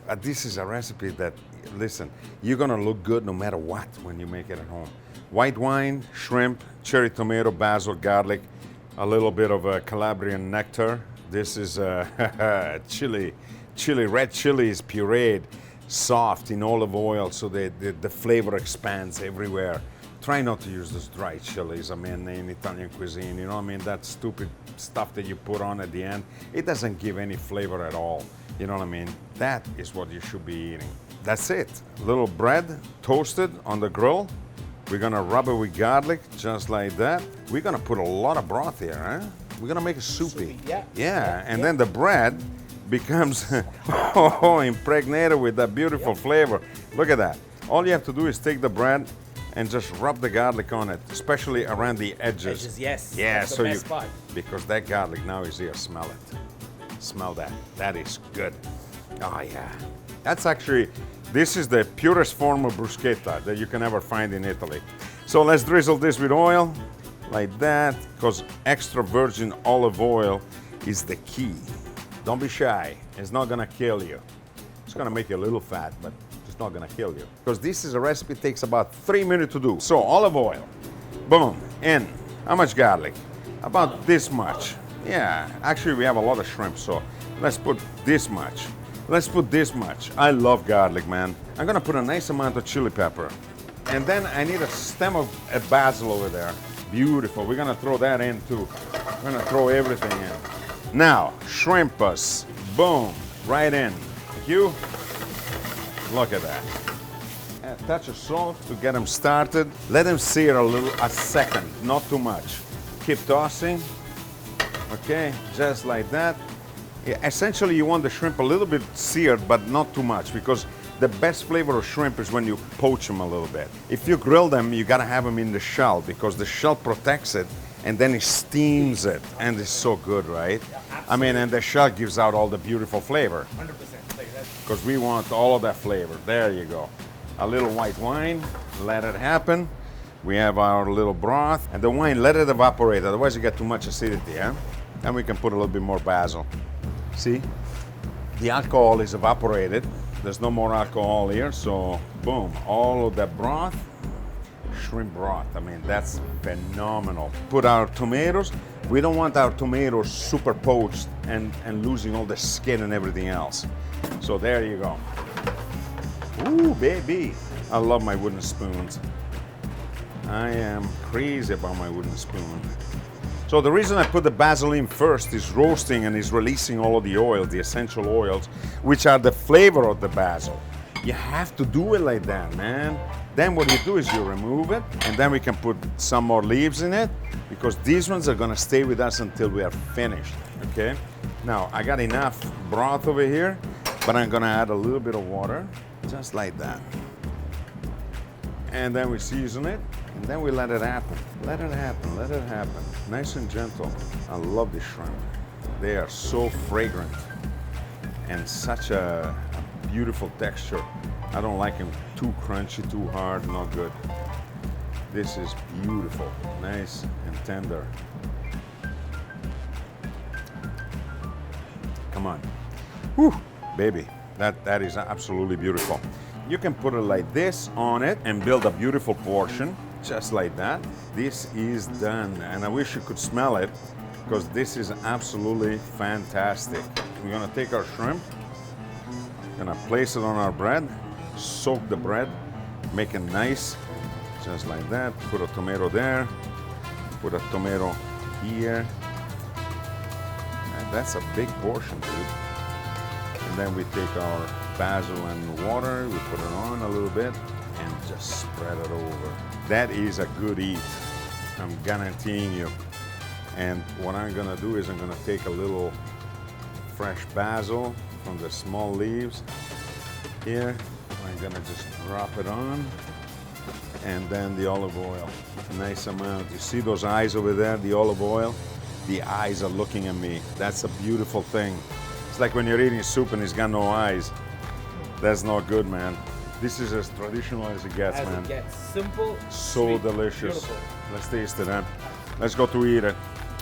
But this is a recipe that, listen, you're gonna look good no matter what when you make it at home. White wine, shrimp, cherry tomato, basil, garlic, a little bit of Calabrian nectar. This is chili. Red chili is pureed, soft in olive oil, so the flavor expands everywhere. Try not to use those dry chilies, I mean, in Italian cuisine, you know what I mean? That stupid stuff that you put on at the end, it doesn't give any flavor at all. You know what I mean? That is what you should be eating. That's it. Little bread toasted on the grill. We're gonna rub it with garlic, just like that. We're gonna put a lot of broth here, huh? We're gonna make it soupy. Yeah, and then the bread becomes impregnated with that beautiful flavor. Look at that. All you have to do is take the bread and just rub the garlic on it, especially around the edges. Yes. Yeah, That's so the best part. because that garlic now is here. Smell it. Smell that. That is good. Oh yeah. That's actually, this is the purest form of bruschetta that you can ever find in Italy. So let's drizzle this with oil, like that, because extra virgin olive oil is the key. Don't be shy. It's not gonna kill you. It's gonna make you a little fat, but it's not gonna kill you. Because this is a recipe that takes about 3 minutes to do. So olive oil, boom, in. How much garlic? About this much. Yeah, actually we have a lot of shrimp, so let's put this much. Let's put this much. I love garlic, man. I'm gonna put a nice amount of chili pepper. And then I need a stem of a basil over there. Beautiful, we're gonna throw that in too. We're gonna throw everything in. Now, shrimp us, boom, right in. Thank you. Look at that. A touch of salt to get them started. Let them sear a second, not too much. Keep tossing. Okay, just like that. Yeah, essentially, you want the shrimp a little bit seared, but not too much, because the best flavor of shrimp is when you poach them a little bit. If you grill them, you gotta have them in the shell, because the shell protects it, and then it steams it, and it's so good, right? I mean, and the shell gives out all the beautiful flavor. 100%. Because we want all of that flavor. There you go. A little white wine, let it happen. We have our little broth, and the wine, let it evaporate, otherwise you get too much acidity, yeah? And we can put a little bit more basil. See? The alcohol is evaporated. There's no more alcohol here, so boom, all of that broth, shrimp broth. I mean, that's phenomenal. Put our tomatoes. We don't want our tomatoes super poached and losing all the skin and everything else. So there you go. Ooh, baby. I love my wooden spoons. I am crazy about my wooden spoon. So the reason I put the basil in first is roasting and is releasing all of the oil, the essential oils, which are the flavor of the basil. You have to do it like that, man. Then what you do is you remove it, and then we can put some more leaves in it, because these ones are gonna stay with us until we are finished, okay? Now, I got enough broth over here, but I'm gonna add a little bit of water, just like that. And then we season it, and then we let it happen. Let it happen, let it happen. Nice and gentle. I love the shrimp. They are so fragrant and such a beautiful texture. I don't like them too crunchy, too hard, not good. This is beautiful, nice and tender. Come on. Whew, baby, that is absolutely beautiful. You can put it like this on it and build a beautiful portion, just like that. This is done, and I wish you could smell it, because this is absolutely fantastic. We're gonna take our shrimp, gonna place it on our bread, soak the bread, make it nice, just like that. Put a tomato there, put a tomato here, and that's a big portion, dude. And then we take our basil and water, we put it on a little bit, and just spread it over. That is a good eat, I'm guaranteeing you. And what I'm gonna do is I'm gonna take a little fresh basil from the small leaves here. I'm gonna just drop it on, and then the olive oil, nice amount. You see those eyes over there, the olive oil? The eyes are looking at me. That's a beautiful thing. It's like when you're eating soup and it's got no eyes. That's not good, man. This is as traditional as it gets, man. As it gets. Simple, so sweet, delicious. beautiful. Let's taste it, huh? Let's go to eat it.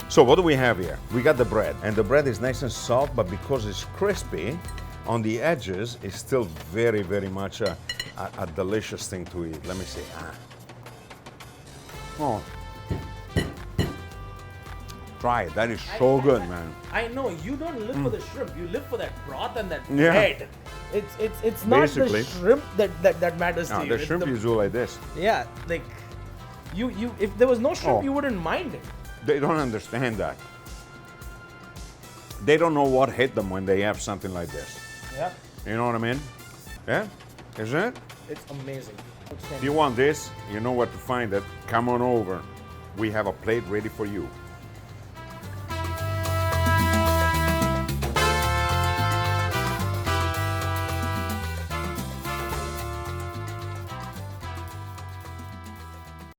So what do we have here? We got the bread, and the bread is nice and soft, but because it's crispy, on the edges is still very, very much a delicious thing to eat. Let me see. Oh. Try it. That is so good, man. I know you don't live for the shrimp. You live for that broth and that Yeah. bread. It's not Basically. the shrimp that matters to you. The It's shrimp you do like this. Yeah, like you if there was no shrimp, Oh. you wouldn't mind it. They don't understand that. They don't know what hit them when they have something like this. Yeah, You know what I mean? Yeah? Isn't it? it's amazing. If you want this, you know where to find it. Come on over. We have a plate ready for you.